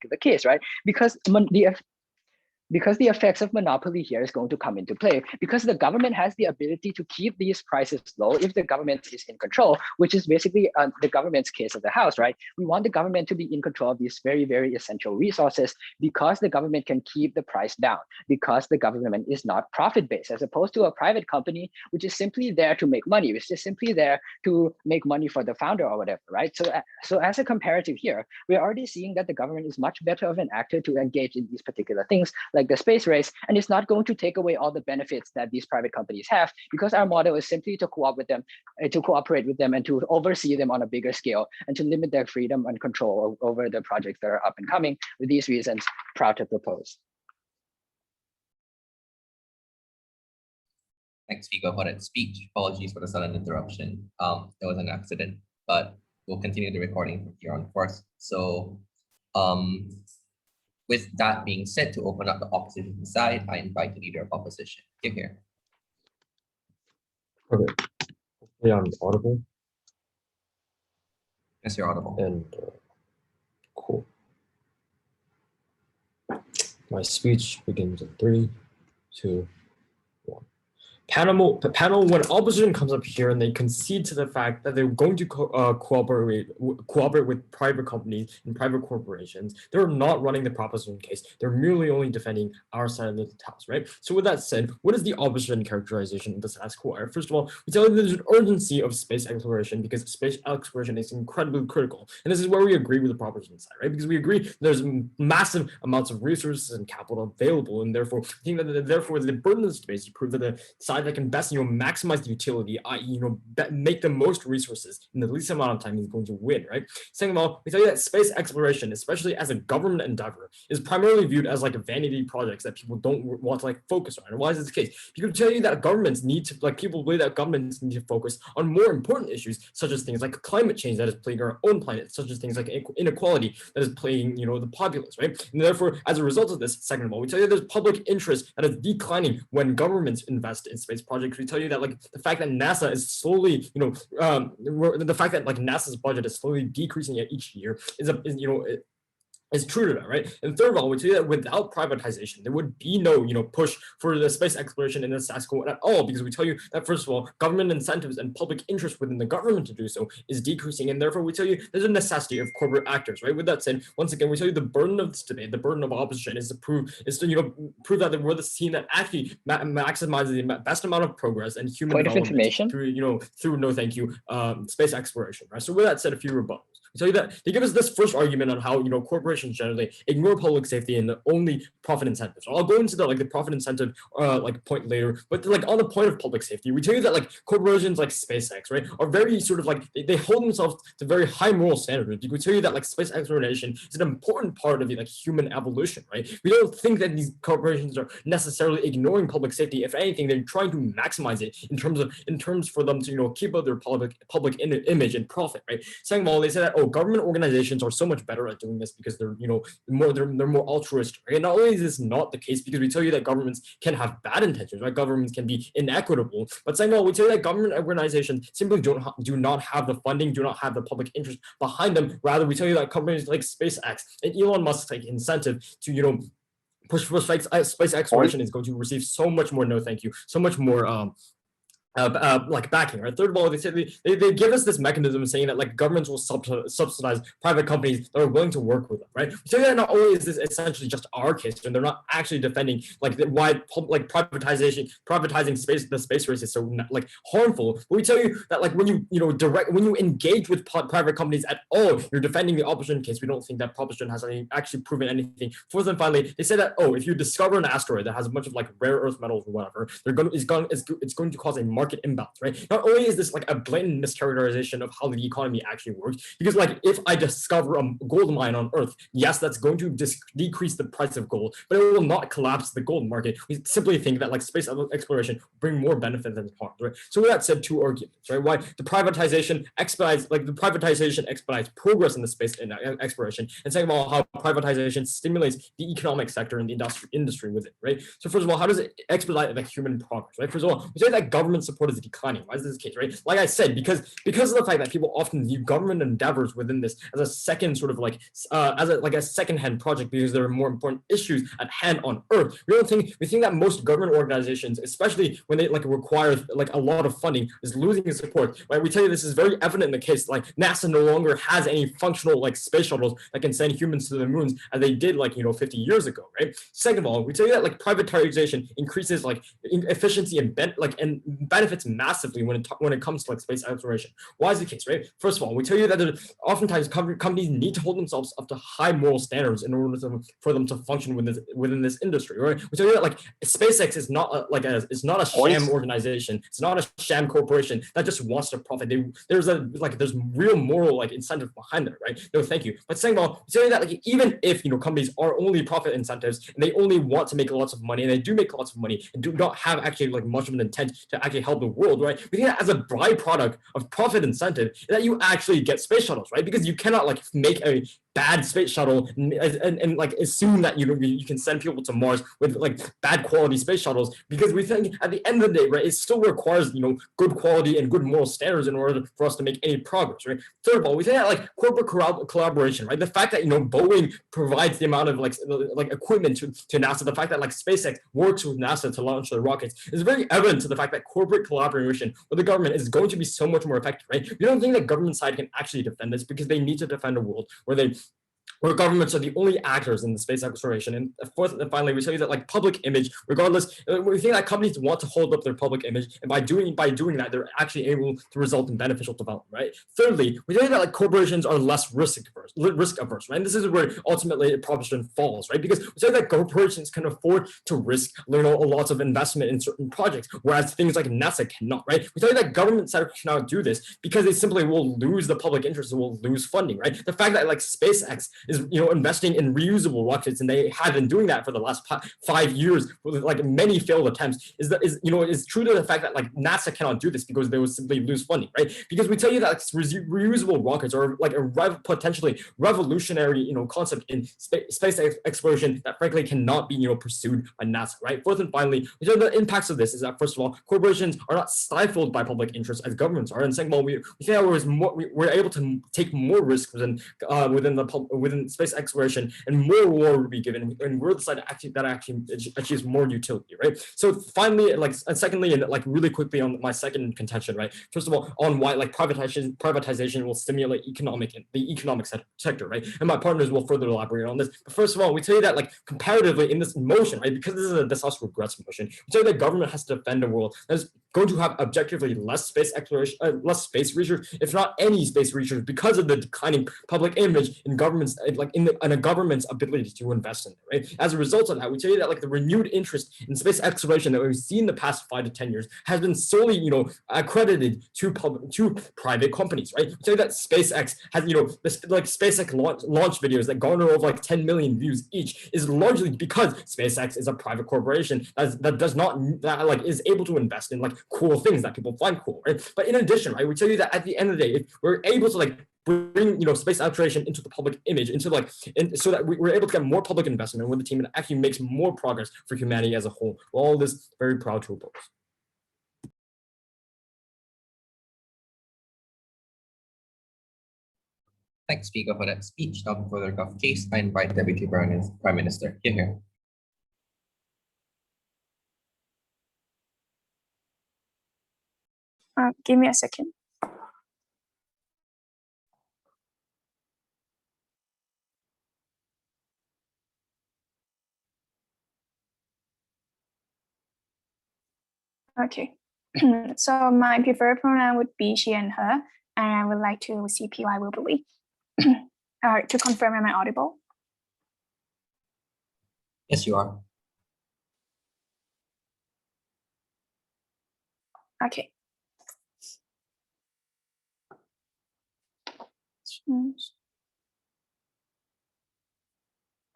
particular case, right? Because the effects of monopoly here is going to come into play, because the government has the ability to keep these prices low if the government is in control, which is basically the government's case of the house, right? We want the government to be in control of these very, very essential resources, because the government can keep the price down, because the government is not profit-based, as opposed to a private company, which is simply there to make money, which is simply there to make money for the founder or whatever, right? So as a comparative here, we're already seeing that the government is much better of an actor to engage in these particular things, like the space race, and it's not going to take away all the benefits that these private companies have, because our model is simply to cooperate with them and to oversee them on a bigger scale, and to limit their freedom and control over the projects that are up and coming. For these reasons, proud to propose. Thanks, Vigo, for that speech. Apologies for the sudden interruption. It was an accident, but we'll continue the recording from here on forth. So, with that being said, to open up the opposition side, I invite the leader of opposition. Give here. Okay. Hopefully I'm audible. Yes, you're audible. And cool. My speech begins in 3, 2, 1. Panel, when opposition comes up here and they concede to the fact that they're going to cooperate with private companies and private corporations, they're not running the proposition case. They're merely only defending our side of the house, right? So with that said, what is the opposition characterization of the status quo? First of all, we tell you there's an urgency of space exploration because space exploration is incredibly critical. And this is where we agree with the proposition side, right? Because we agree there's massive amounts of resources and capital available, and therefore, I think that therefore the burden of the space to prove that the side that can best, maximize the utility, i.e., make the most resources in the least amount of time is going to win, right? Second of all, we tell you that space exploration, especially as a government endeavor, is primarily viewed as like a vanity projects that people don't want to focus on. And why is this the case? Because we tell you that governments need to, people believe that governments need to focus on more important issues, such as things like climate change that is plaguing our own planet, such as things like inequality that is plaguing, the populace, right? And therefore, as a result of this, second of all, we tell you there's public interest that is declining when governments invest in space projects. We tell you that the fact that NASA is slowly, the fact that NASA's budget is slowly decreasing each year is true to that, right? And third of all, we tell you that without privatization, there would be no, push for the space exploration in the status quo at all, because we tell you that, first of all, government incentives and public interest within the government to do so is decreasing, and therefore we tell you there's a necessity of corporate actors, right? With that said, once again, we tell you the burden of this debate, the burden of opposition is to prove that we're the team that actually maximizes the best amount of progress and human development through no thank you space exploration, right? So with that said, a few rebuttals. We tell you that they give us this first argument on how corporations generally ignore public safety and only profit incentives. I'll go into the profit incentive point later, but on the point of public safety, we tell you that corporations like SpaceX, right, are very they hold themselves to very high moral standards. We tell you that space exploration is an important part of the human evolution, right? We don't think that these corporations are necessarily ignoring public safety. If anything, they're trying to maximize it in terms for them to keep up their public image and profit, right? Second of all, they say that government organizations are so much better at doing this because they're more altruistic, right? And not only is this not the case, because we tell you that governments can have bad intentions, right? Governments can be inequitable, but second of all, we tell you that government organizations simply do not have the funding, do not have the public interest behind them. Rather, we tell you that companies like SpaceX and Elon Musk's incentive to push for space exploration is going to receive so much more no thank you, so much more backing, right? Third of all, they say they give us this mechanism saying that governments will subsidize private companies that are willing to work with them, right? So that not only is this essentially just our case, and they're not actually defending why privatizing the space race is so harmful, but we tell you that when you engage with private companies at all, you're defending the opposition case. We don't think that proposition has actually proven anything. Fourth and finally, they say that if you discover an asteroid that has a bunch of rare earth metals or whatever, it's going to cause a market imbalance, right? Not only is this a blatant mischaracterization of how the economy actually works, because if I discover a gold mine on Earth, yes, that's going to decrease the price of gold, but it will not collapse the gold market. We simply think that space exploration will bring more benefit than harm, right? So with that said, two arguments, right? Why the privatization expedites progress in the space exploration, and second of all, how privatization stimulates the economic sector and the industry with it, right? So first of all, how does it expedite human progress, right? First of all, we say that government support is declining. Why is this the case, right? Like I said, because of the fact that people often view government endeavors within this as a second sort of like as a second-hand project because there are more important issues at hand on Earth. We think that most government organizations, especially when they like require like a lot of funding, is losing its support. Right? We tell you this is very evident in the case like NASA no longer has any functional like space shuttles that can send humans to the moons as they did like 50 years ago, right? Second of all, we tell you that like privatization increases like efficiency and benefits massively when it comes to like space exploration. Why is the case, right? First of all, we tell you that oftentimes companies need to hold themselves up to high moral standards in order for them to function within this industry, right? We tell you that like SpaceX is not it's not a sham organization. It's not a sham corporation that just wants to profit. There's real moral like incentive behind it, right? No, thank you. But second of all, we tell you that like even if companies are only profit incentives and they only want to make lots of money and they do make lots of money and do not have actually like much of an intent to actually help the world, right? We think that as a byproduct of profit incentive that you actually get space shuttles, right? Because you cannot like make a bad space shuttle and like assume that you can send people to Mars with like bad quality space shuttles, because we think at the end of the day, right, it still requires good quality and good moral standards in order for us to make any progress, right? Third of all, we think that like corporate collaboration, right, the fact that Boeing provides the amount of like equipment to NASA, the fact that like SpaceX works with NASA to launch their rockets is very evident to the fact that corporate collaboration with the government is going to be so much more effective, right? We don't think that government side can actually defend this because they need to defend a world where governments are the only actors in the space exploration. And fourth and finally, we tell you that like public image, regardless, we think that companies want to hold up their public image, and by doing that, they're actually able to result in beneficial development, right? Thirdly, we tell you that like corporations are less risk averse, right? And this is where ultimately the proposition falls, right? Because we say that corporations can afford to risk lots of investment in certain projects, whereas things like NASA cannot, right? We tell you that government sector cannot do this because they simply will lose the public interest and will lose funding, right? The fact that like SpaceX is investing in reusable rockets, and they have been doing that for the last 5 years with like many failed attempts, is true to the fact that like NASA cannot do this because they would simply lose funding, right? Because we tell you that reusable rockets are like a potentially revolutionary concept in space exploration that frankly cannot be pursued by NASA, right? Fourth and finally, the impacts of this is that first of all, corporations are not stifled by public interest as governments are, and second of all, we think that we're able to take more risks within space exploration, and more reward will be given, and we're the side that actually achieves more utility, right? So finally, and secondly, and like really quickly on my second contention, right? First of all, on why like privatization will stimulate the economic sector, right? And my partners will further elaborate on this. But first of all, we tell you that like comparatively in this motion, right? Because this is a disaster regrets motion, we tell you that government has to defend a world that's going to have objectively less space exploration, less space research, if not any space research, because of the declining public image in governments, in a government's ability to invest in it, right? As a result of that, we tell you that like the renewed interest in space exploration that we've seen in the past 5 to 10 years has been solely, accredited to private companies, right? We tell you that SpaceX has, SpaceX launch videos that garner over like 10 million views each is largely because SpaceX is a private corporation that is able to invest in like cool things that people find cool, right? But in addition, right, we tell you that at the end of the day, if we're able to like bring space exploration into the public image, so that we're able to get more public investment with the team and actually makes more progress for humanity as a whole. All this very proud to oppose. Thanks, Speaker, for that speech. Now, before the gov case, I invite Deputy Prime Minister. Here. Give me a second. Okay. So my preferred pronoun would be she and her, and I would like to CPY verbally. To confirm, am I audible? Yes, you are. Okay.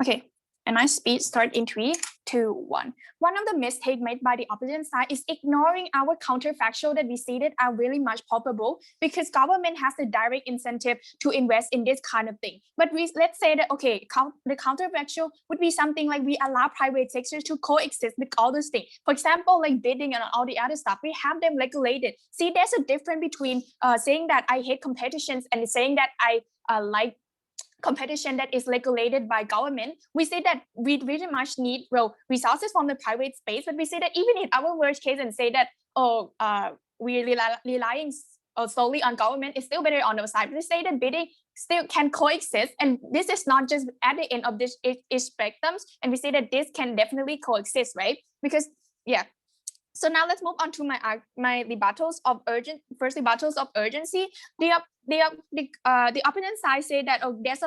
Okay, and my speech start in 3, 2-1. One of the mistakes made by the opposition side is ignoring our counterfactual that we see that are really much probable, because government has the direct incentive to invest in this kind of thing. But let's say that, okay, the counterfactual would be something like we allow private sectors to coexist with all those things. For example, like bidding and all the other stuff, we have them regulated. See, there's a difference between saying that I hate competitions and saying that I like competition that is regulated by government. We say that we really much need resources from the private space, but we say that even in our worst case and say that, we're relying solely on government, it's still better on the side. We say that bidding still can coexist, and this is not just at the end of this spectrums, and we say that this can definitely coexist, right? Because yeah. So now let's move on to my rebuttals of urgency. The opponent side say that there's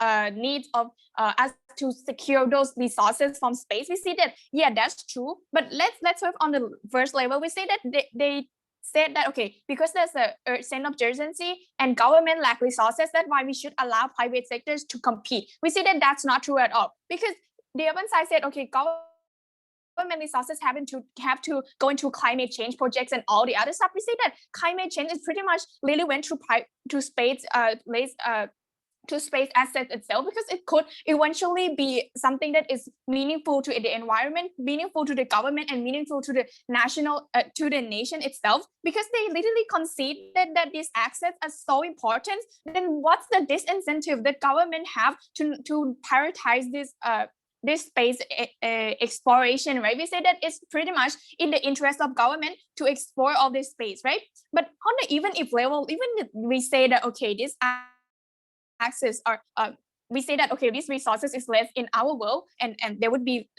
a need of us to secure those resources from space. We see that that's true, but let's work on the first level. We say that they said that because there's a sense of urgency and government lack resources, that's why we should allow private sectors to compete. We see that that's not true at all, because the other side said government resources have to go into climate change projects and all the other stuff. We say that climate change is pretty much really went to space assets itself, because it could eventually be something that is meaningful to the environment, meaningful to the government, and meaningful to the nation itself, because they literally conceded that these assets are so important. Then what's the disincentive that government have to prioritize this space exploration, right? We say that it's pretty much in the interest of government to explore all this space, right? But on the even if level, even if we say that this access are we say that these resources is less in our world, and there would be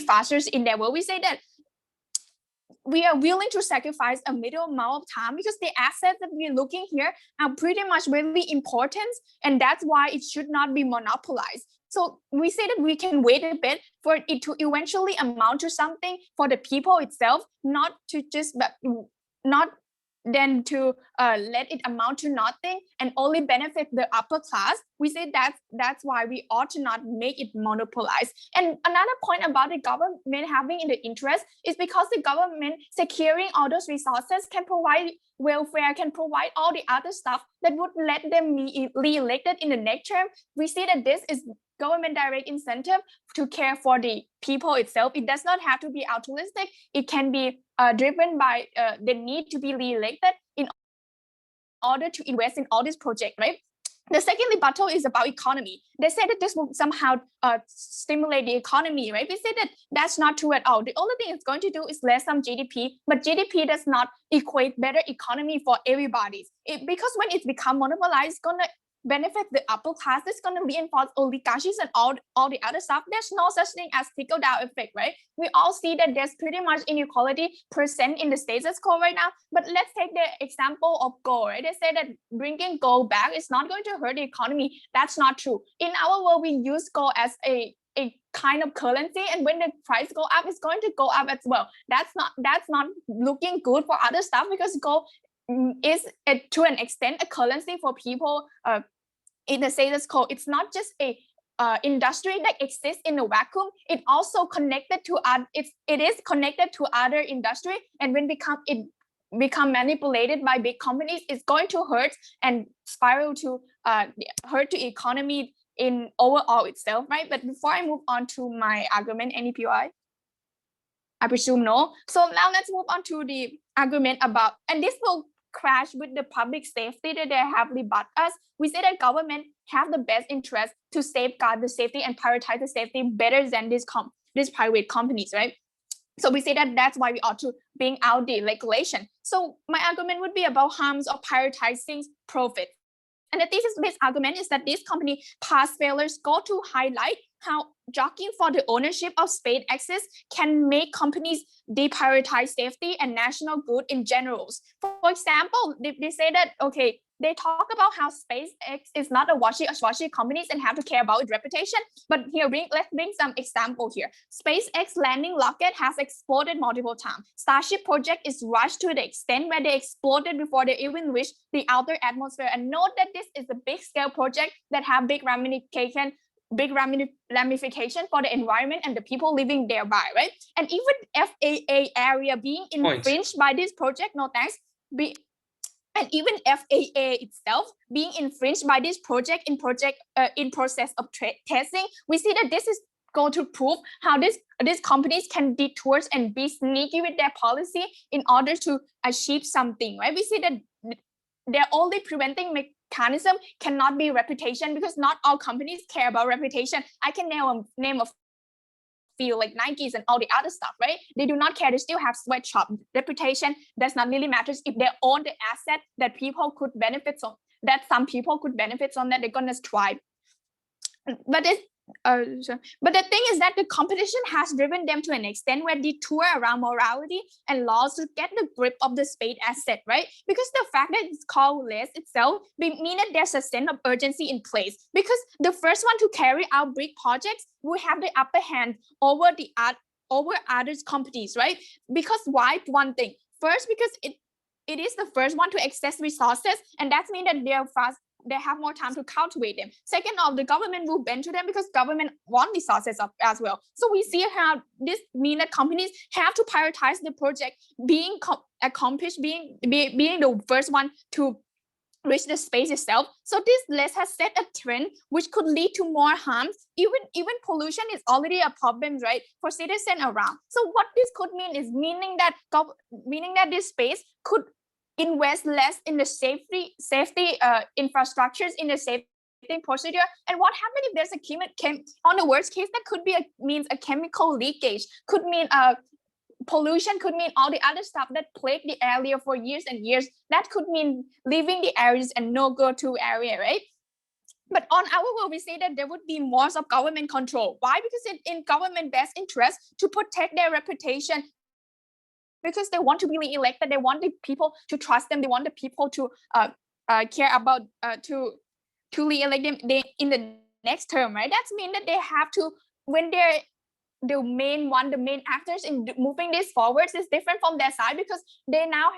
faster in their world. We say that we are willing to sacrifice a middle amount of time, because the assets that we're looking here are pretty much really important, and that's why it should not be monopolized. So we say that we can wait a bit for it to eventually amount to something for the people itself, not then to let it amount to nothing and only benefit the upper class. We say that's why we ought to not make it monopolized. And another point about the government having in the interest is because the government securing all those resources can provide welfare, can provide all the other stuff that would let them be re-elected in the next term. We see that this is government direct incentive to care for the people itself. It does not have to be altruistic. It can be driven by the need to be re-elected in order to invest in all these projects, right? The second rebuttal is about economy. They said that this will somehow stimulate the economy, right? We say that that's not true at all. The only thing it's going to do is less some GDP, but GDP does not equate better economy for everybody. Because when it's become monopolized, it's gonna benefit the upper class. It's going to reinforce oligarchies and all the other stuff. There's no such thing as trickle down effect, right? We all see that there's pretty much inequality present in the status quo right now. But let's take the example of gold, right? They say that bringing gold back is not going to hurt the economy. That's not true. In our world, we use gold as a kind of currency, and when the price go up, it's going to go up as well. That's not looking good for other stuff, because gold is to an extent a currency for people in the status quo. It's not just a industry that exists in a vacuum. It also connected to it is connected to other industry, and when it become manipulated by big companies, it's going to hurt and spiral to hurt the economy in overall itself, right? But before I move on to my argument, any POI? I presume no. So now let's move on to the argument about, and this will crash with the public safety that they have rebut us. We say that government have the best interest to safeguard the safety and prioritize the safety better than these private companies, right? So we say that that's why we ought to bring out the regulation. So my argument would be about harms of prioritizing profit. And the thesis of this argument is that this company past failures go to highlight how jockeying for the ownership of SpaceX can make companies deprioritize safety and national good in general. For example, they say that, they talk about how SpaceX is not a washy company and have to care about its reputation. But here, let's bring some example here. SpaceX landing rocket has exploded multiple times. Starship project is rushed to the extent where they exploded before they even reach the outer atmosphere. And note that this is a big scale project that have big ramifications big ramification for the environment and the people living thereby, right? And even FAA area being infringed by this project, no thanks, and even FAA itself being infringed by this project in process of testing, we see that this is going to prove how these companies can detour and be sneaky with their policy in order to achieve something, right? We see that their only preventing mechanism cannot be reputation, because not all companies care about reputation. I can name a few, like Nikes and all the other stuff, right? They do not care. They still have sweatshop. Reputation does not really matter if they own the asset that people could benefit from, that some people could benefit from, that they're gonna strive. But the thing is that the competition has driven them to an extent where they tour around morality and laws to get the grip of the space asset, right? Because the fact that it's called less itself mean that there's a sense of urgency in place, because the first one to carry out big projects will have the upper hand over other companies, right? Because why? One thing, first, because it is the first one to access resources, and that means that they have more time to cultivate them. Second off, the government will bend to them because government want resources as well. So we see how this means that companies have to prioritize the project being accomplished, being the first one to reach the space itself. So this list has set a trend which could lead to more harms. Even pollution is already a problem, right, for citizens around. So what this could mean is meaning that this space could invest less in the safety infrastructures, in the safety procedure. And what happens if there's on the worst case, that could be means a chemical leakage, could mean pollution, could mean all the other stuff that plagued the area for years and years. That could mean leaving the areas and no go-to area, right? But on our world, we say that there would be more of government control. Why? Because it's in government best interest to protect their reputation, because they want to be elected, they want the people to trust them, they want the people to care about to re-elect them in the next term, right? That means that they have to, when they're the main actors in moving this forwards, is different from their side, because they now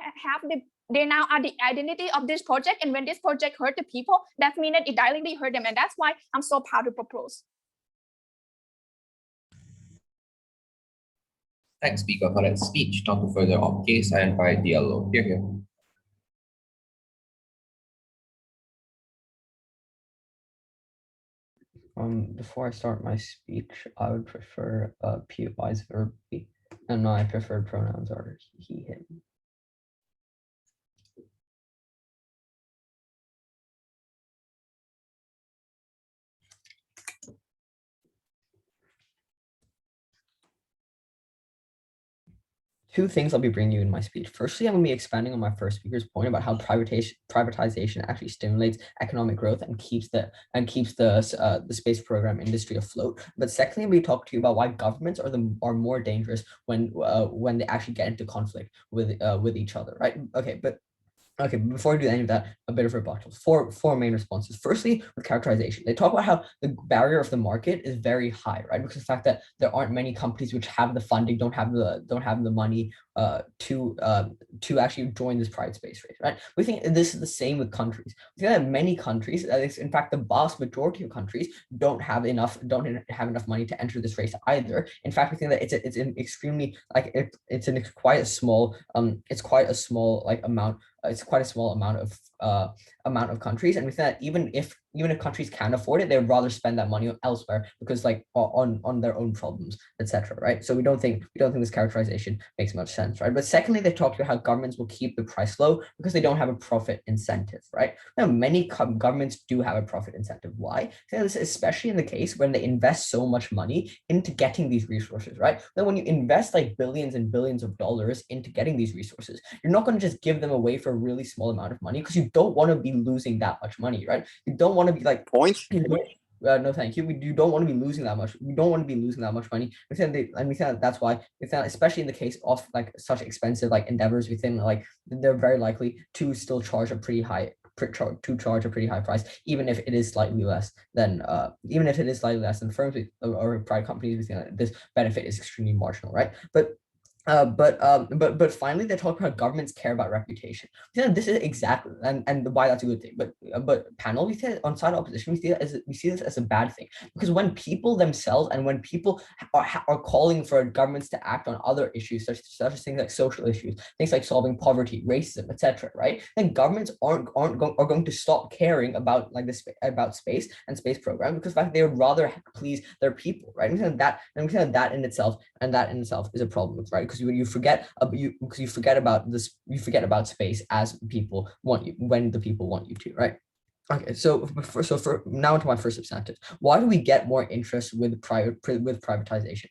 are the identity of this project, and when this project hurt the people, that means that it directly hurt them, and that's why I'm so proud to propose. Thanks, Speaker, for that speech. Not to further off case, I invite Diallo. Here. Before I start my speech, I would prefer POI's verb be, and my preferred pronouns are he, him. Two things I'll be bringing you in my speech. Firstly, I'm going to be expanding on my first speaker's point about how privatization actually stimulates economic growth and keeps the space program industry afloat. But secondly, I'm going to talk to you about why governments are more dangerous when they actually get into conflict with each other, right? Okay, before I do any of that, a bit of rebuttal. Four main responses. Firstly, with characterization, they talk about how the barrier of the market is very high, right? Because the fact that there aren't many companies which have the funding, don't have the money to actually join this private space race, right? We think this is the same with countries. We think that many countries, in fact, the vast majority of countries don't have enough money to enter this race either. In fact, we think that it's an extremely quite a small amount of countries, and we think that even if countries can afford it, they'd rather spend that money elsewhere, because like on their own problems, etc. Right? So we don't think this characterization makes much sense, right? But secondly, they talk about how governments will keep the price low because they don't have a profit incentive, right? Now, many governments do have a profit incentive. Why? This is especially in the case when they invest so much money into getting these resources, right? Then when you invest like billions and billions of dollars into getting these resources, you're not going to just give them away for a really small amount of money, because you don't want to be losing that much money, right? You don't want to be like points. No, thank you. You don't want to be losing that much. We don't want to be losing that much money. We think that's why we think, especially in the case of like such expensive like endeavors, we think like they're very likely to still charge a pretty high price, even if it is slightly less than firms or private companies. We think that this benefit is extremely marginal, right? But But finally, they talk about governments care about reputation. This is exactly and why that's a good thing. But panel, we see on side opposition, we see this as a bad thing, because when people themselves and when people are calling for governments to act on other issues such as things like social issues, things like solving poverty, racism, etc., right? Then governments are going to stop caring about like this about space and space program, because in fact they would rather please their people, right? And that in itself is a problem, right? Because you forget about this, you forget about space as people want you, when the people want you to, right? Okay, so for now to my first substantive, why do we get more interest with privatization?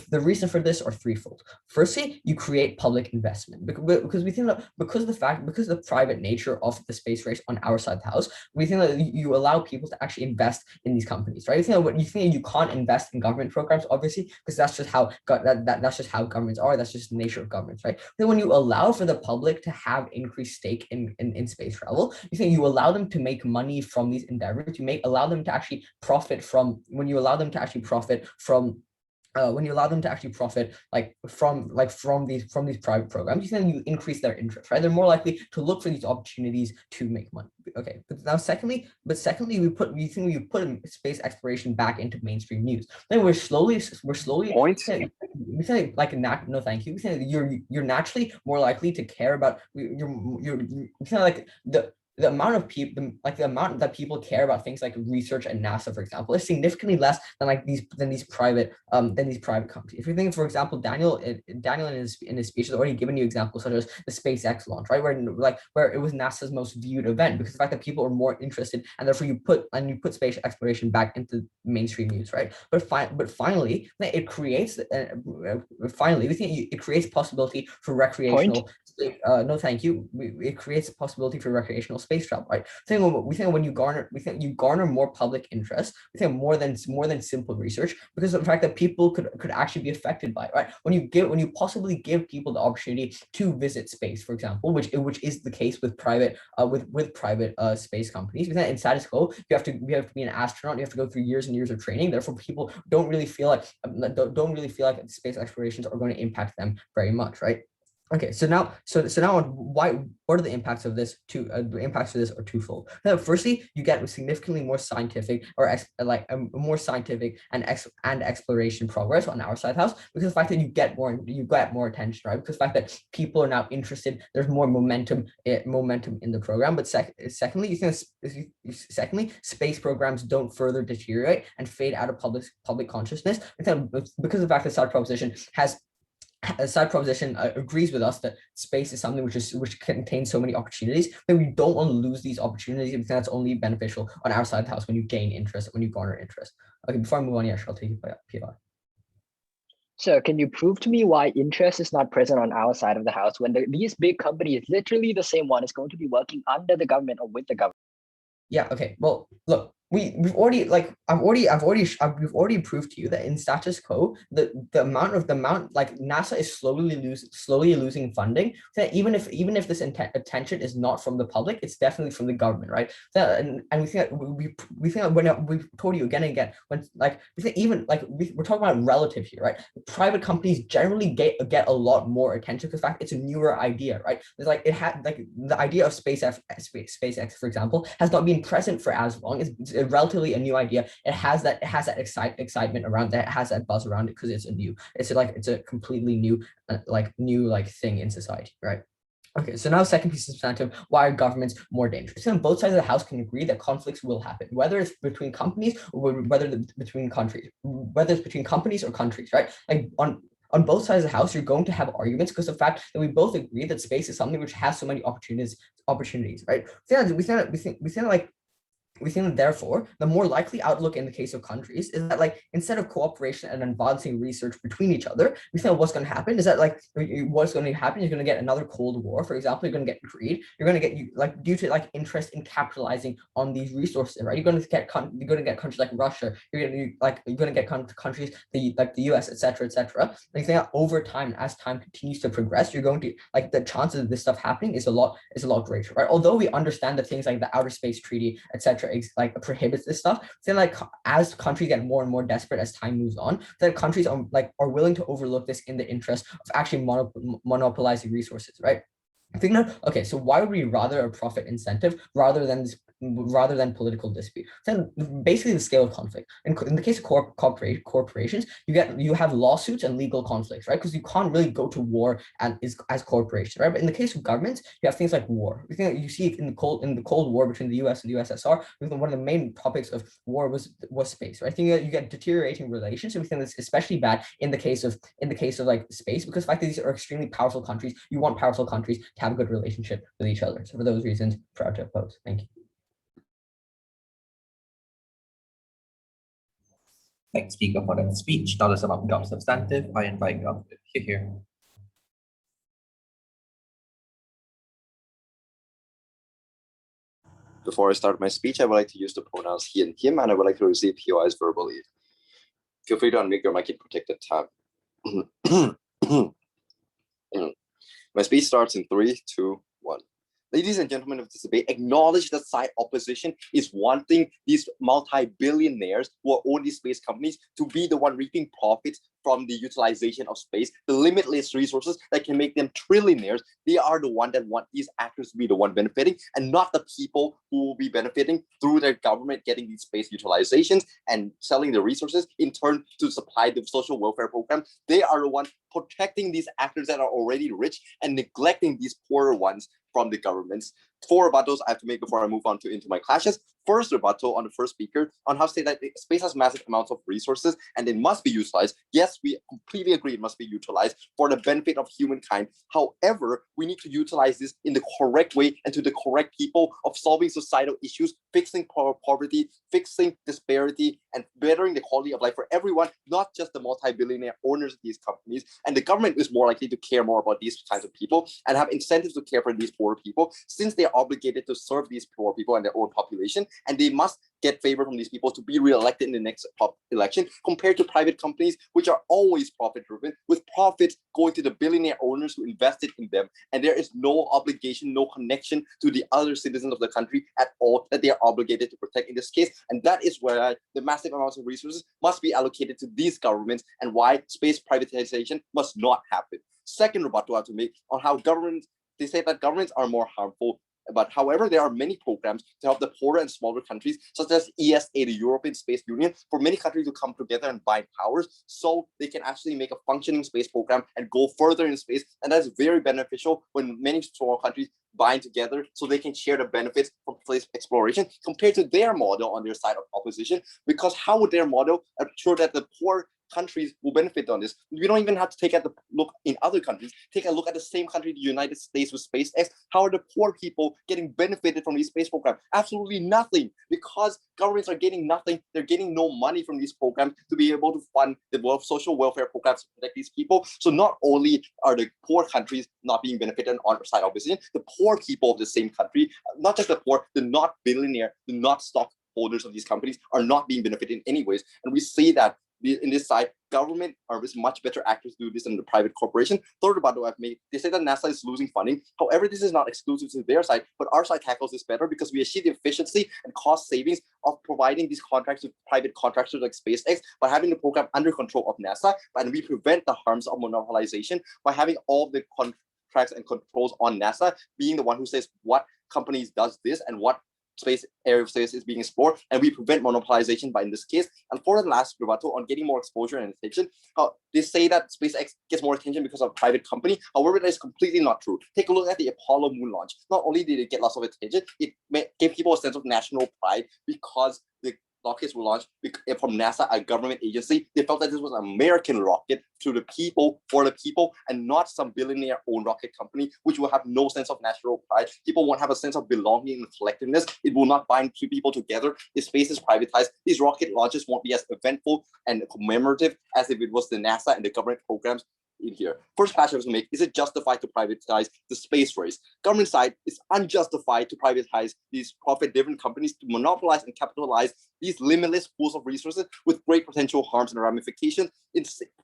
The reason for this are threefold. Firstly, you create public investment, because we think that because of the private nature of the space race on our side of the house, we think that you allow people to actually invest in these companies, right? You think you can't invest in government programs, obviously, because that's just how that's just how governments are. That's just the nature of governments, right? Then when you allow for the public to have increased stake in space travel, you think you allow them to make money from these endeavors. Allow them to actually profit from when you allow them to actually profit from from these private programs, then you increase their interest, right? They're more likely to look for these opportunities to make money. Okay, but secondly, we put space exploration back into mainstream news. Then we're slowly Point. we say like no thank you. We say you're naturally more likely to care about we say like the amount of people, the amount that people care about things like research and NASA, for example, is significantly less than these private companies. If you think, for example, Daniel in his speech has already given you examples such as the SpaceX launch, right, where it was NASA's most viewed event, because the fact that people are more interested, and therefore you put space exploration back into mainstream news, right? But finally, it creates we think it creates possibility for recreational. No, thank you. It creates a possibility for recreational space travel, right? We think when you garner more public interest, we think more than simple research, because of the fact that people could actually be affected by it, right? When you possibly give people the opportunity to visit space, for example, which is the case with private space companies. We think in status quo, you have to be an astronaut, you have to go through years and years of training. Therefore, people don't really feel like space explorations are going to impact them very much, right? Okay, so now what are the impacts of this? The impacts of this are twofold. Now, firstly, you get significantly more scientific more scientific and exploration progress on our side house, because the fact that you get more attention, right? Because the fact that people are now interested, there's more momentum in the program. But secondly, space programs don't further deteriorate and fade out of public consciousness, because of the fact that side proposition agrees with us that space is something which contains so many opportunities that we don't want to lose these opportunities, because that's only beneficial on our side of the house when you gain interest, when you garner interest. Okay, before I move on, I'll take you by PR. So can you prove to me why interest is not present on our side of the house when these big companies, literally the same one, is going to be working under the government or with the government? Yeah. Okay. Well, look, we've already proved to you that in status quo, the amount like NASA is slowly losing funding. That even if this attention is not from the public, it's definitely from the government, right? And we think that when we've told you again and again, when we think we're talking about relative here, right? Private companies generally get a lot more attention because, in fact, it's a newer idea, right? It's the idea of SpaceX, for example, has not been present for as long. It's relatively a new idea. It has that excitement around that. It has that buzz around it because it's a completely new thing in society, right? Okay, so now second piece of substantive, why are governments more dangerous? And both sides of the house can agree that conflicts will happen, whether it's between companies or whether it's between companies or countries, right? Like on both sides of the house, you're going to have arguments because of the fact that we both agree that space is something which has so many opportunities, right? We think that therefore, the more likely outlook in the case of countries is that instead of cooperation and advancing research between each other, we think what's going to happen is that what's going to happen, you're going to get another Cold War, for example. You're going to get greed. You're going to get due to interest in capitalizing on these resources, right? You're going to get countries like Russia. You're going to get countries like the US, etc. And you think that over time, as time continues to progress, you're going to the chances of this stuff happening is a lot greater, right? Although we understand that things like the Outer Space Treaty, etc., etc. like prohibits this stuff, then like as countries get more and more desperate as time moves on, then countries are willing to overlook this in the interest of actually monopolizing resources, right? I think that, okay, so why would we rather a profit incentive rather than political dispute? Then basically the scale of conflict. In the case of corporations, you have lawsuits and legal conflicts, right? Because you can't really go to war as corporations, right? But in the case of governments, you have things like war. We think you see it in the Cold War between the US and the USSR. One of the main topics of war was space, right? I think that you get deteriorating relations, and we think that's especially bad in the case of like space, because the fact that these are extremely powerful countries, you want powerful countries to have a good relationship with each other. So for those reasons, proud to oppose. Thank you. Thanks, Speaker, for that speech. Now let's about job substantive. I invite you up here. Before I start my speech, I would like to use the pronouns he and him, and I would like to receive POIs verbally. Feel free to unmute your mic in protected tab. My speech starts in 3, 2, 1. Ladies and gentlemen of this debate, acknowledge that side opposition is wanting these multi-billionaires who own these space companies to be the one reaping profits from the utilization of space, the limitless resources that can make them trillionaires. They are the one that want these actors to be the one benefiting, and not the people who will be benefiting through their government getting these space utilizations and selling the resources in turn to supply the social welfare program. They are the one protecting these actors that are already rich and neglecting these poorer ones from the governments. 4 rebuttals I have to make before I move on into my clashes. First rebuttal on the first speaker on how to say that space has massive amounts of resources and it must be utilized. Yes, we completely agree it must be utilized for the benefit of humankind. However, we need to utilize this in the correct way and to the correct people of solving societal issues, fixing poverty, fixing disparity, and bettering the quality of life for everyone, not just the multi-billionaire owners of these companies. And the government is more likely to care more about these kinds of people and have incentives to care for these poor people, since they are obligated to serve these poor people and their own population, and they must get favor from these people to be re-elected in the next election, compared to private companies, which are always profit-driven, with profits going to the billionaire owners who invested in them. And there is no obligation, no connection to the other citizens of the country at all that they are obligated to protect in this case. And that is where the massive amounts of resources must be allocated to these governments and why space privatization must not happen. Second rebuttal I have to make on how governments, they say that governments are more harmful. But however, there are many programs to help the poorer and smaller countries, such as ESA, the European Space Union, for many countries to come together and bind powers so they can actually make a functioning space program and go further in space. And that's very beneficial when many small countries bind together so they can share the benefits from space exploration compared to their model on their side of opposition. Because how would their model ensure that the poor countries will benefit on this? We don't even have to take a look in other countries. Take a look at the same country, the United States, with SpaceX. How are the poor people getting benefited from these space programs? Absolutely nothing, because governments are getting nothing. They're getting no money from these programs to be able to fund the social welfare programs to protect these people. So not only are the poor countries not being benefited on the side opposition, the poor people of the same country, not just the poor, the not billionaire, the not stockholders of these companies, are not being benefited in any ways. And we see that in this side, government are much better actors to do this than the private corporation. Third rebuttal I've made, they say that NASA is losing funding. However, this is not exclusive to their side, but our side tackles this better because we achieve the efficiency and cost savings of providing these contracts to private contractors like SpaceX by having the program under control of NASA, and we prevent the harms of monopolization by having all the contracts and controls on NASA, being the one who says what companies does this and what area of space is being explored, and we prevent monopolization by in this case. And for the last rebuttal on getting more exposure and attention, they say that SpaceX gets more attention because of a private company. However, that is completely not true. Take a look at the Apollo moon launch. Not only did it get lots of attention, it gave people a sense of national pride because the rockets were launched from NASA, a government agency. They felt that this was an American rocket to the people, for the people, and not some billionaire-owned rocket company, which will have no sense of national pride. People won't have a sense of belonging and collectiveness. It will not bind two people together. If space is privatized, these rocket launches won't be as eventful and commemorative as if it was the NASA and the government programs in here. First clash I was to make, is it justified to privatize the space race? Government side is unjustified to privatize these profit-driven companies to monopolize and capitalize these limitless pools of resources with great potential harms and ramifications.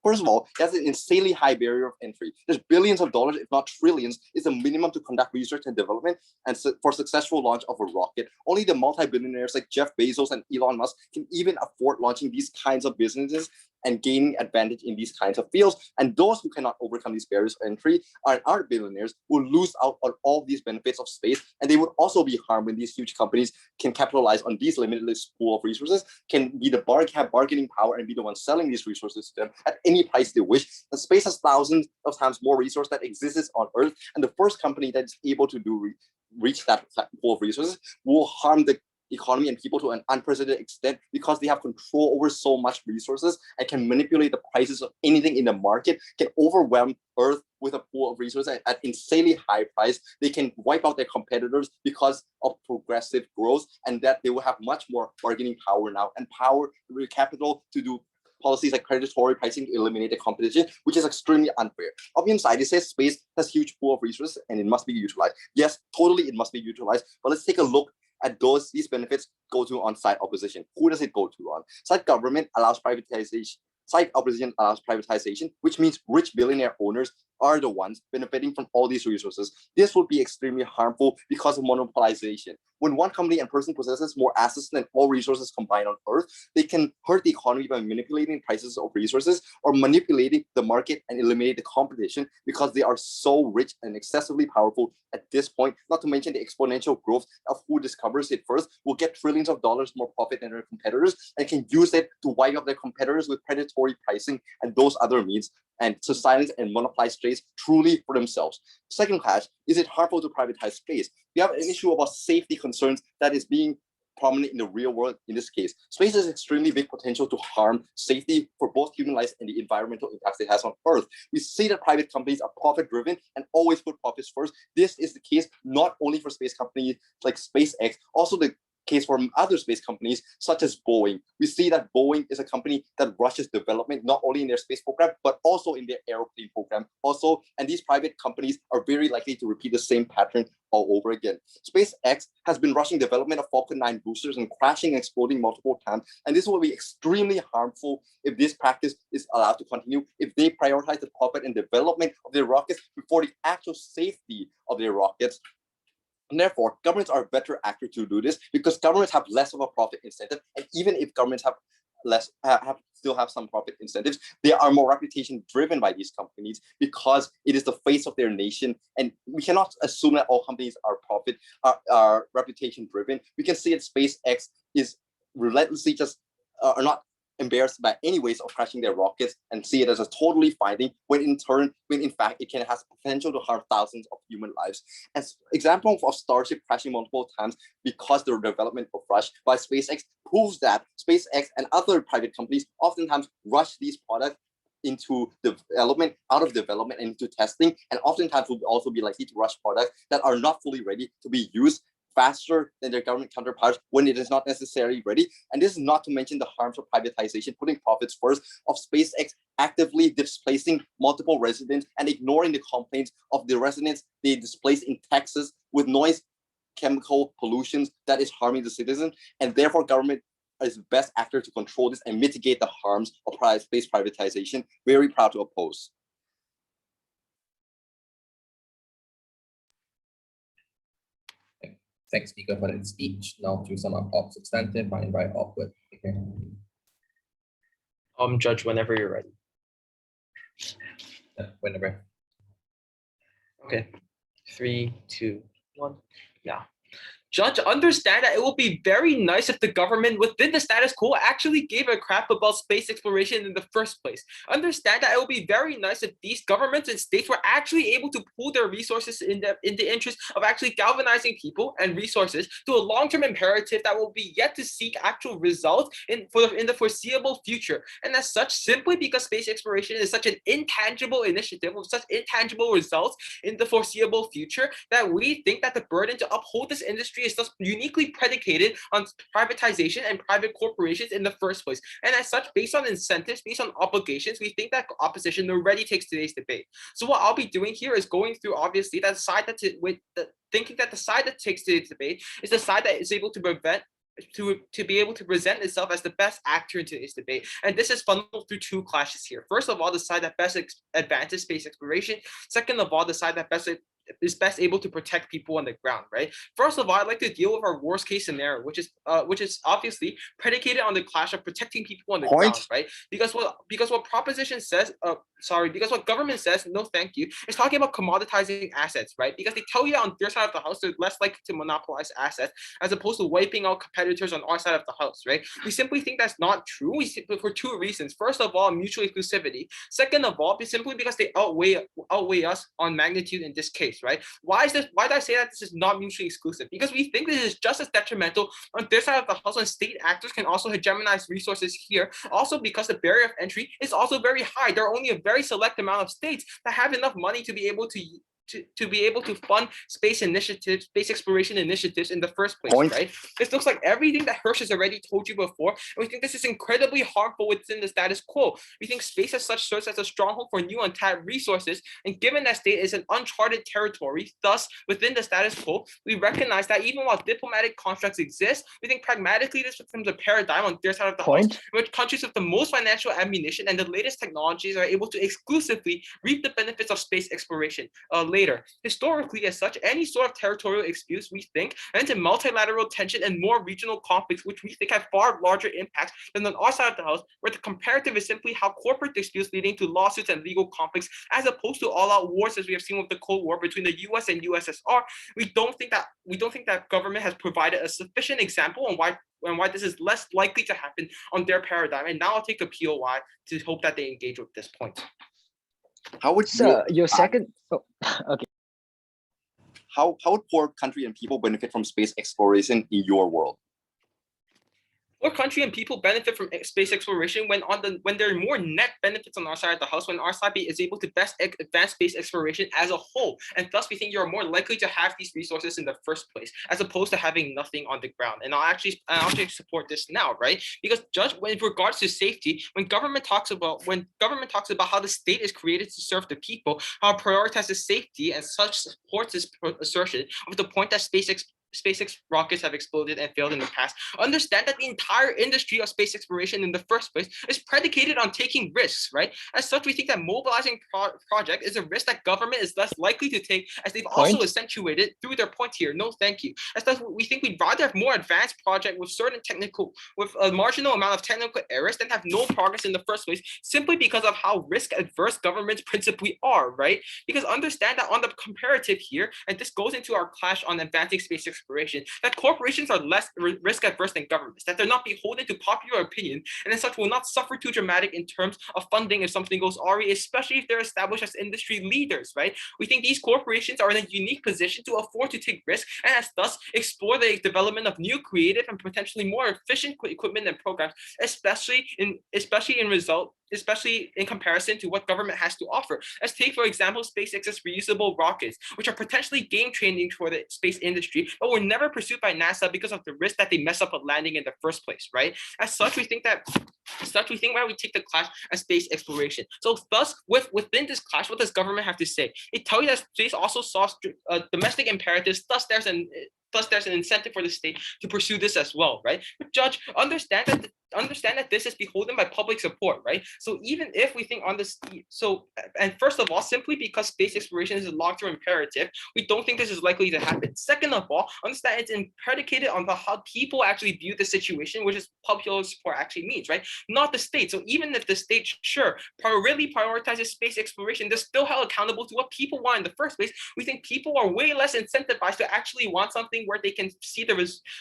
First of all, that's an insanely high barrier of entry. There's billions of dollars, if not trillions, is the minimum to conduct research and development and for successful launch of a rocket. Only the multi-billionaires like Jeff Bezos and Elon Musk can even afford launching these kinds of businesses and gaining advantage in these kinds of fields. And those who cannot overcome these barriers of entry are billionaires will lose out on all these benefits of space, and they would also be harmed when these huge companies can capitalize on these limitless pool of resources, can be the have bargaining power and be the ones selling these resources to them at any price they wish. The space has thousands of times more resource that exists on Earth, and the first company that is able to reach that pool of resources will harm the economy and people to an unprecedented extent because they have control over so much resources and can manipulate the prices of anything in the market, can overwhelm Earth with a pool of resources at insanely high price. They can wipe out their competitors because of progressive growth, and that they will have much more bargaining power now and power with capital to do policies like predatory pricing to eliminate the competition, which is extremely unfair. Obvious side, it says space has huge pool of resources and it must be utilized. Yes, totally it must be utilized, but let's take a look at these benefits go to on side opposition. Who does it go to on? Side government allows privatization. Side opposition allows privatization, which means rich billionaire owners are the ones benefiting from all these resources. This would be extremely harmful because of monopolization. When one company and person possesses more assets than all resources combined on Earth, they can hurt the economy by manipulating prices of resources or manipulating the market and eliminate the competition because they are so rich and excessively powerful at this point, not to mention the exponential growth of who discovers it first will get trillions of dollars more profit than their competitors and can use it to wipe out their competitors with predatory pricing and those other means, and to silence and monopolize space truly for themselves. Second clash, is it harmful to privatize space? We have an issue about safety concerns that is being prominent in the real world in this case. Space has extremely big potential to harm safety for both human lives and the environmental impacts it has on Earth. We see that private companies are profit-driven and always put profits first. This is the case not only for space companies like SpaceX, also the case for other space companies such as Boeing. We see that Boeing is a company that rushes development not only in their space program but also in their airplane program also, and these private companies are very likely to repeat the same pattern all over again. SpaceX has been rushing development of Falcon 9 boosters and crashing and exploding multiple times, and this will be extremely harmful if this practice is allowed to continue, if they prioritize the profit and development of their rockets before the actual safety of their rockets. And therefore, governments are a better actor to do this because governments have less of a profit incentive. And even if governments have still have some profit incentives, they are more reputation driven by these companies because it is the face of their nation. And we cannot assume that all companies are reputation driven. We can see that SpaceX is relentlessly just are not embarrassed by any ways of crashing their rockets and see it as a totally fine thing when in fact it can have potential to harm thousands of human lives. As example of Starship crashing multiple times because the development of rush by SpaceX proves that SpaceX and other private companies oftentimes rush these products into development, out of development and into testing, and oftentimes will also be likely to rush products that are not fully ready to be used faster than their government counterparts when it is not necessarily ready. And this is not to mention the harms of privatization, putting profits first, of SpaceX actively displacing multiple residents and ignoring the complaints of the residents they displaced in Texas with noise, chemical pollutions that is harming the citizens. And therefore government is the best actor to control this and mitigate the harms of space privatization. Very proud to oppose. Thanks, Speaker, for that speech. Now to sum up Opp's substantive, I invite Opp Win. Judge, whenever you're ready. Whenever. Okay. 3, 2, 1. Yeah. Judge, understand that it will be very nice if the government within the status quo actually gave a crap about space exploration in the first place. Understand that it will be very nice if these governments and states were actually able to pool their resources in the interest of actually galvanizing people and resources to a long-term imperative that will be yet to seek actual results in the foreseeable future. And as such, simply because space exploration is such an intangible initiative with such intangible results in the foreseeable future, that we think that the burden to uphold this industry industry is thus uniquely predicated on privatization and private corporations in the first place. And as such, based on incentives, based on obligations, we think that opposition already takes today's debate. So what I'll be doing here is going through, obviously, that side that's thinking that the side that takes today's debate is the side that is able to be able to present itself as the best actor in today's debate. And this is funneled through two clashes here. First of all, the side that best advances space exploration. Second of all, the side that is best able to protect people on the ground, right? First of all, I'd like to deal with our worst case scenario, which is obviously predicated on the clash of protecting people on the ground, right? Because what proposition says, because what government says, no thank you, is talking about commoditizing assets, right? Because they tell you on their side of the house they're less likely to monopolize assets as opposed to wiping out competitors on our side of the house, right? We simply think that's not true. For two reasons. First of all, mutual exclusivity. Second of all, simply because they outweigh us on magnitude in this case, right? Why did I say that this is not mutually exclusive? Because we think this is just as detrimental on this side of the house when state actors can also hegemonize resources here. Also because the barrier of entry is also very high. There are only a very select amount of states that have enough money to be able to fund space initiatives, space exploration initiatives in the first place, right? This looks like everything that Hirsch has already told you before, and we think this is incredibly harmful within the status quo. We think space as such serves as a stronghold for new untapped resources, and given that state is an uncharted territory, thus within the status quo, we recognize that even while diplomatic constructs exist, we think pragmatically this becomes a paradigm on their side of the house, in which countries with the most financial ammunition and the latest technologies are able to exclusively reap the benefits of space exploration later. Historically, as such, any sort of territorial disputes, we think, ends in multilateral tension and more regional conflicts, which we think have far larger impacts than on our side of the house, where the comparative is simply how corporate disputes leading to lawsuits and legal conflicts, as opposed to all-out wars, as we have seen with the Cold War between the U.S. and USSR. We don't think that government has provided a sufficient example on why this is less likely to happen on their paradigm. And now I'll take the POI to hope that they engage with this point. How would your second? Oh, okay. How would poor country and people benefit from space exploration in your world? Poor country and people benefit from space exploration when there are more net benefits on our side of the house, when our side is able to best advance space exploration as a whole, and thus we think you're more likely to have these resources in the first place, as opposed to having nothing on the ground. And I'll actually support this now, right? Because with regards to safety, when government talks about how the state is created to serve the people, how it prioritizes safety, and such supports this assertion of the point that SpaceX rockets have exploded and failed in the past, understand that the entire industry of space exploration in the first place is predicated on taking risks, right? As such, we think that mobilizing project is a risk that government is less likely to take, as they've also accentuated through their point here. No, thank you. As such, we think we'd rather have more advanced project with a marginal amount of technical errors than have no progress in the first place, simply because of how risk adverse governments principally are, right? Because understand that on the comparative here, and this goes into our clash on advancing space exploration, that corporations are less risk adverse than governments, that they're not beholden to popular opinion, and as such will not suffer too dramatic in terms of funding if something goes awry, especially if they're established as industry leaders, right? We think these corporations are in a unique position to afford to take risks and as thus explore the development of new creative and potentially more efficient equipment and programs, especially in comparison to what government has to offer. Let's take, for example, SpaceX's reusable rockets, which are potentially game-changing for the space industry, but were never pursued by NASA because of the risk that they mess up a landing in the first place, right? As such, we think why we take the clash as space exploration. So thus, within this clash, what does government have to say? It tells you that space also solves domestic imperatives, thus there's an incentive for the state to pursue this as well, right? But Judge, understand that this is beholden by public support, right? So even if we think on this, and first of all, simply because space exploration is a long-term imperative, we don't think this is likely to happen. Second of all, understand it's predicated on how people actually view the situation, which is popular support actually means, right? Not the state. So even if the state, sure, really prioritizes space exploration, they're still held accountable to what people want in the first place. We think people are way less incentivized to actually want something where they can see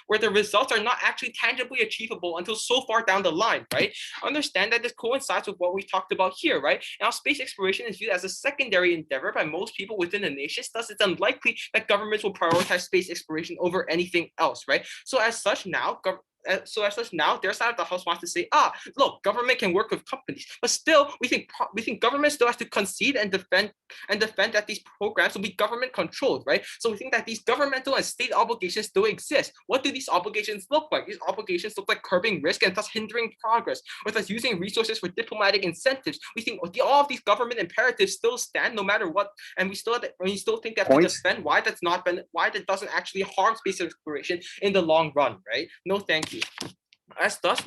where the results are not actually tangibly achievable until so far down the line, right? Understand that this coincides with what we talked about here, right? Now, space exploration is viewed as a secondary endeavor by most people within the nation, thus it's unlikely that governments will prioritize space exploration over anything else, right? So as such now, so as such now their side of the house wants to say, look, government can work with companies, but still we think government still has to concede and defend that these programs will be government controlled, right? So we think that these governmental and state obligations still exist. What do these obligations look like? These obligations look like curbing risk and thus hindering progress, or thus using resources for diplomatic incentives. We think all of these government imperatives still stand no matter what, and we still think that to defend why that doesn't actually harm space exploration in the long run, right? No, thank you. As thus,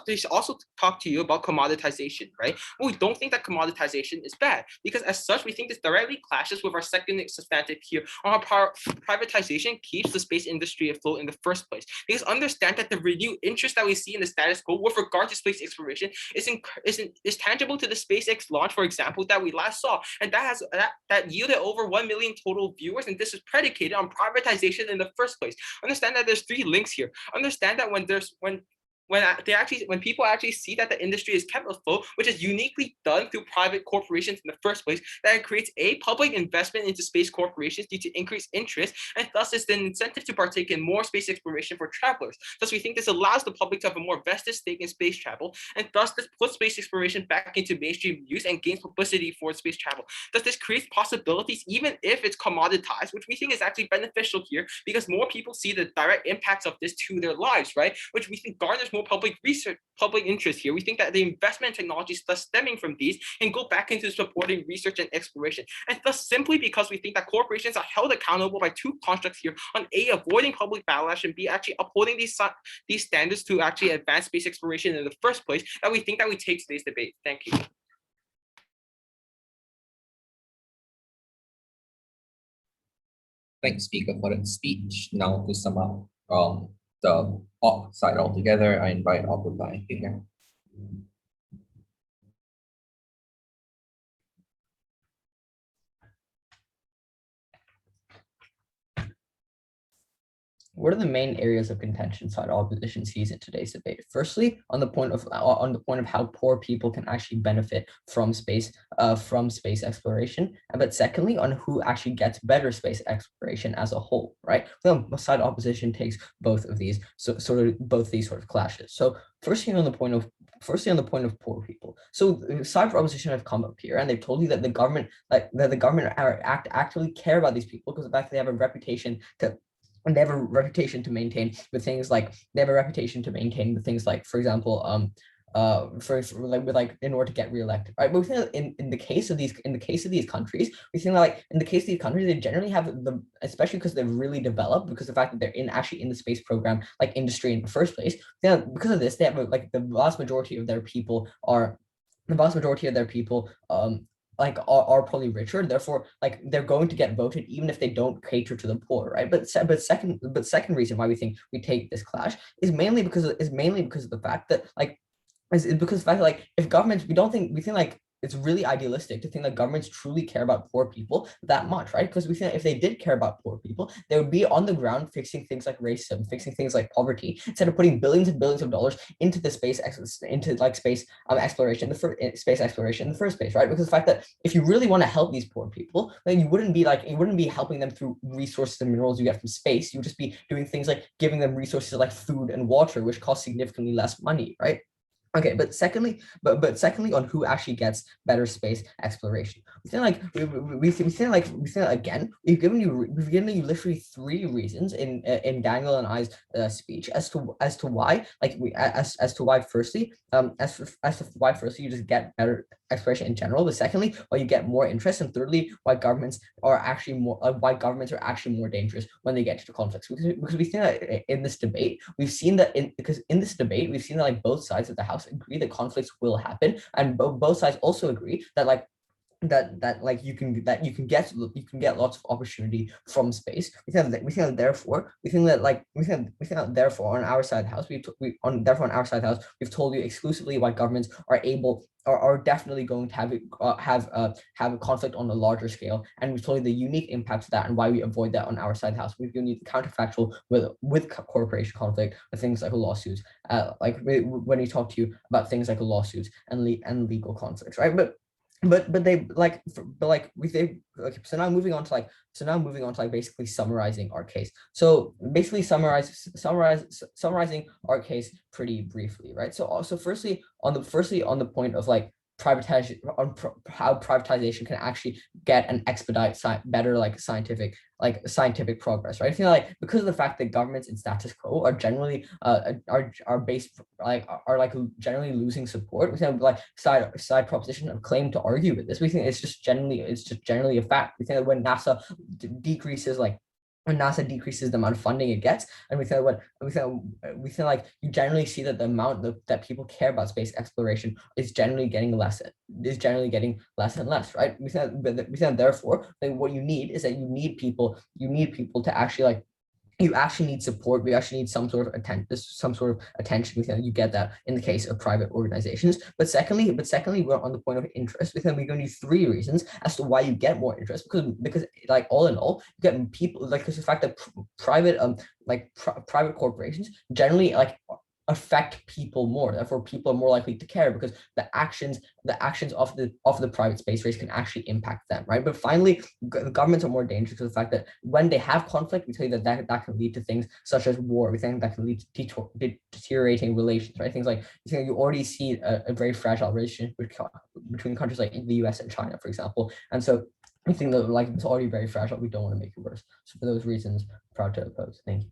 they also talk to you about commoditization, right? Well, we don't think that commoditization is bad, because as such, we think this directly clashes with our second substantive here on how privatization keeps the space industry afloat in the first place. Because understand that the renewed interest that we see in the status quo with regard to space exploration is tangible to the SpaceX launch, for example, that we last saw, and that yielded over 1 million total viewers, and this is predicated on privatization in the first place. Understand that there's 3 links here. Understand that when people actually see that the industry is kept afloat, which is uniquely done through private corporations in the first place, that it creates a public investment into space corporations due to increased interest, and thus is an incentive to partake in more space exploration for travelers. Thus, we think this allows the public to have a more vested stake in space travel, and thus this puts space exploration back into mainstream use and gains publicity for space travel. Thus, this creates possibilities, even if it's commoditized, which we think is actually beneficial here, because more people see the direct impacts of this to their lives, right? Which we think garners more public interest here. We think that the investment technologies thus stemming from these can go back into supporting research and exploration. And thus, simply because we think that corporations are held accountable by 2 constructs here on A, avoiding public backlash, and B, actually upholding these standards to actually advance space exploration in the first place, that we think that we take today's debate. Thank you. Thanks, Speaker, for that speech. Now to sum up the Opp side altogether, I invite Opp reply here. What are the main areas of contention side opposition sees in today's debate? Firstly, on the point of how poor people can actually benefit from space exploration, but secondly, on who actually gets better space exploration as a whole, right? So side opposition takes both of these, both these sort of clashes. So firstly, on the point of poor people. So side opposition have come up here and they've told you that the government, actually care about these people because of the fact that they have a reputation to maintain with things like, for example, in order to get reelected, right? But we think that in the case of these countries, we think that like in the case of these countries, they generally have especially because they're really developed, because of the fact that they're actually in the space program like industry in the first place. Because of this, they have like the vast majority of their people are probably richer, therefore like they're going to get voted even if they don't cater to the poor, right? But second reason why we think we take this clash is mainly because of the fact that if governments, we think like it's really idealistic to think that governments truly care about poor people that much, right? Because we think if they did care about poor people, they would be on the ground fixing things like racism, fixing things like poverty, instead of putting billions and billions of dollars into the space exploration in the first place, right? Because the fact that if you really want to help these poor people, then you wouldn't be helping them through resources and minerals you get from space. You would just be doing things like giving them resources like food and water, which cost significantly less money, right? Okay, but secondly, on who actually gets better space exploration, we've given you literally 3 reasons in Daniel and I's speech as to why firstly you just get better exploration in general, but secondly why you get more interest, and thirdly why governments are actually more dangerous when they get into conflicts. Because we think that in this debate we've seen that like both sides of the house agree that conflicts will happen, and both sides also agree that you can get lots of opportunity from space. We think that therefore on our side of the house we've told you exclusively why governments are definitely going to have a conflict on a larger scale, and we've told you the unique impacts of that and why we avoid that on our side of the house. We've given you the counterfactual with corporation conflict, with things like lawsuits, when we talk to you about things like lawsuits and legal conflicts, right? But but they like so now moving on to like basically summarizing our case. So basically summarizing our case pretty briefly, right? So also firstly on the point of like privatization, on how privatization can actually get and expedite better like scientific progress, right? I feel like because of the fact that governments in status quo are generally are based are generally losing support. We have like side proposition of claim to argue with this. We think it's just generally a fact. We think that when NASA decreases the amount of funding it gets, and we think like you generally see that the amount that people care about space exploration is generally getting less and less, right? We think therefore that what you need is that you need people to actually like you actually need support. We actually need some sort of attention. You get that in the case of private organizations. But secondly, we're on the point of interest. We're going to give you 3 reasons as to why you get more interest. Because like all in all, you get people like because the fact that private private corporations generally like affect people more. Therefore, people are more likely to care because the actions of the private space race can actually impact them, right? But finally, governments are more dangerous because of the fact that when they have conflict, we tell you that can lead to things such as war. We think that can lead to deteriorating relations, right? Things like you already see a very fragile relationship between countries like the US and China, for example. And so we think that like it's already very fragile. We don't want to make it worse. So for those reasons, proud to oppose. Thank you.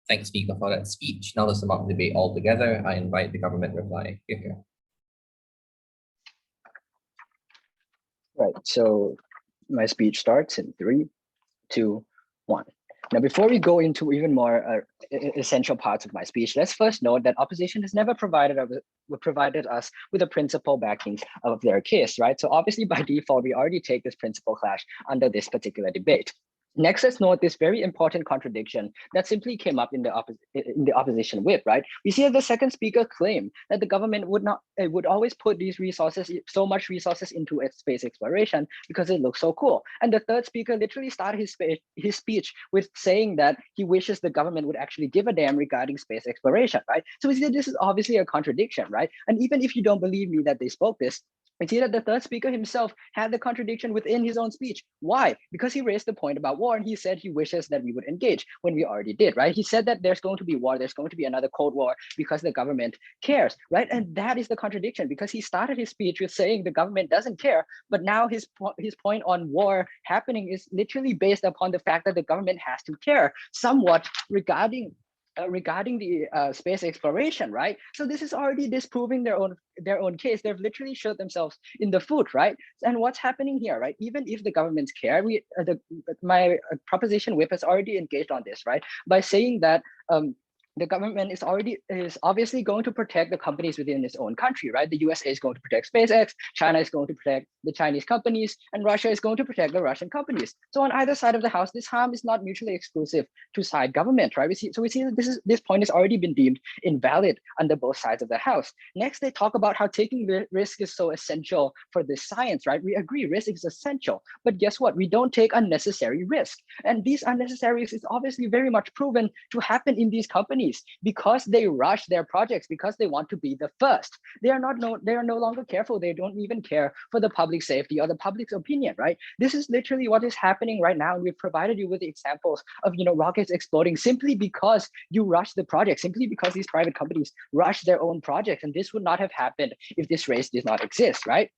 Thanks, Speaker, for that speech. Now to sum up the debate altogether, I invite the government reply. Here. Right. So my speech starts in 3, 2, 1. Now, before we go into even more essential parts of my speech, let's first note that opposition has never provided us with a principal backing of their case, right? So obviously by default, we already take this principal clash under this particular debate. Next, let's note this very important contradiction that simply came up in the opposition whip, right? We see that the second speaker claimed that the government would always put these resources, so much resources into its space exploration because it looks so cool. And the third speaker literally started his speech with saying that he wishes the government would actually give a damn regarding space exploration, right? So we see that this is obviously a contradiction, right? And even if you don't believe me that they spoke this, we see that the third speaker himself had the contradiction within his own speech. Why? Because he raised the point about war and he said he wishes that we would engage when we already did, right? He said that there's going to be war, there's going to be another Cold War because the government cares, right? And that is the contradiction because he started his speech with saying the government doesn't care, but now his point on war happening is literally based upon the fact that the government has to care somewhat regarding the space exploration, right? So this is already disproving their own case. They've literally shot themselves in the foot, right? And what's happening here, right? Even if the governments care, my proposition whip has already engaged on this, right? By saying that the government is obviously going to protect the companies within its own country, right? The USA is going to protect SpaceX, China is going to protect the Chinese companies, and Russia is going to protect the Russian companies. So on either side of the house, this harm is not mutually exclusive to side government, right? We see that this point has already been deemed invalid under both sides of the house. Next, they talk about how taking risk is so essential for this science, right? We agree, risk is essential, but guess what? We don't take unnecessary risk, and these unnecessary risks is obviously very much proven to happen in these companies because they rush their projects because they want to be the first. They are no longer careful. They don't even care for the public safety or the public's opinion, right? This is literally what is happening right now. And we've provided you with the examples of rockets exploding simply because you rush the project, simply because these private companies rush their own projects. And this would not have happened if this race did not exist, right?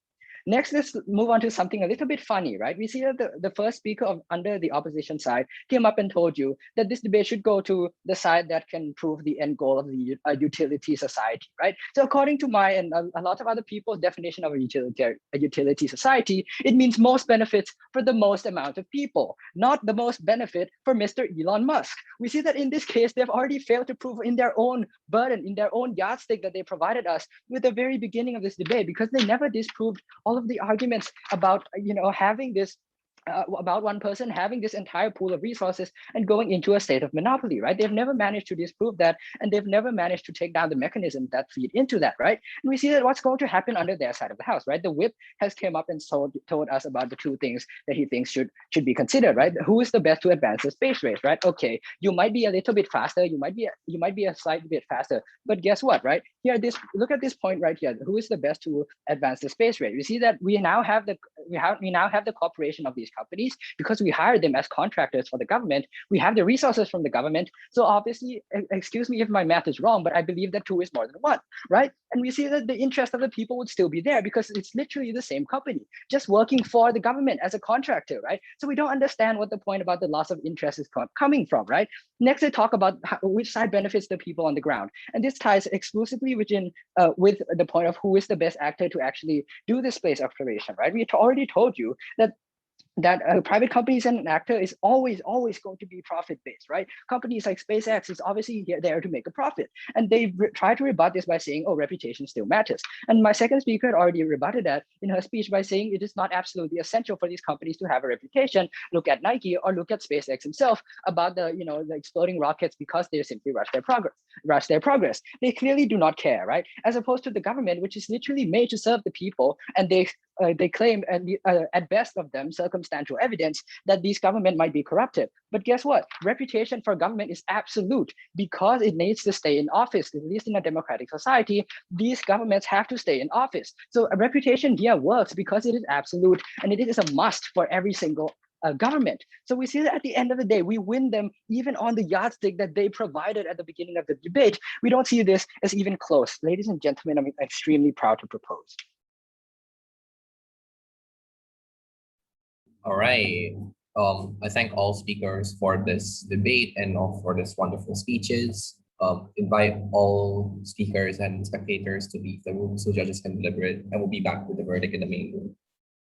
Next, let's move on to something a little bit funny, right? We see that the first speaker under the opposition side came up and told you that this debate should go to the side that can prove the end goal of the utility society, right? So according to my and a lot of other people's definition of a utility society, it means most benefits for the most amount of people, not the most benefit for Mr. Elon Musk. We see that in this case, they've already failed to prove in their own burden, in their own yardstick that they provided us with the very beginning of this debate, because they never disproved all of the arguments about having this about one person having this entire pool of resources and going into a state of monopoly, right? They've never managed to disprove that, and they've never managed to take down the mechanisms that feed into that, right? And we see that what's going to happen under their side of the house, right? The whip has come up and told us about the 2 things that he thinks should be considered, right? Who is the best to advance the space race, right? Okay, you might be a little bit faster, you might be a slight bit faster, but guess what, right? here, look at this point right here. Who is the best to advance the space rate? We see that we now have the cooperation of these companies because we hired them as contractors for the government. We have the resources from the government. So obviously, excuse me if my math is wrong, but I believe that 2 is more than 1, right? And we see that the interest of the people would still be there because it's literally the same company, just working for the government as a contractor, right? So we don't understand what the point about the loss of interest is coming from, right? Next, they talk about which side benefits the people on the ground. And this ties exclusively with the point of who is the best actor to actually do this space exploration, right? We already told you that private companies and an actor is always going to be profit-based, right? Companies like SpaceX is obviously there to make a profit. And they try to rebut this by saying, oh, reputation still matters. And my second speaker had already rebutted that in her speech by saying it is not absolutely essential for these companies to have a reputation. Look at Nike or look at SpaceX himself about the exploding rockets because they simply rush their progress. They clearly do not care, right? As opposed to the government, which is literally made to serve the people, and they claim, and at best of them, circumstantial evidence that these government might be corrupted. But guess what? Reputation for government is absolute because it needs to stay in office. At least in a democratic society, these governments have to stay in office. So a reputation here works because it is absolute and it is a must for every single government. So we see that at the end of the day, we win them even on the yardstick that they provided at the beginning of the debate. We don't see this as even close. Ladies and gentlemen, I'm extremely proud to propose. All right. I thank all speakers for this debate and for this wonderful speeches. Invite all speakers and spectators to leave the room so judges can deliberate, and we'll be back with the verdict in the main room.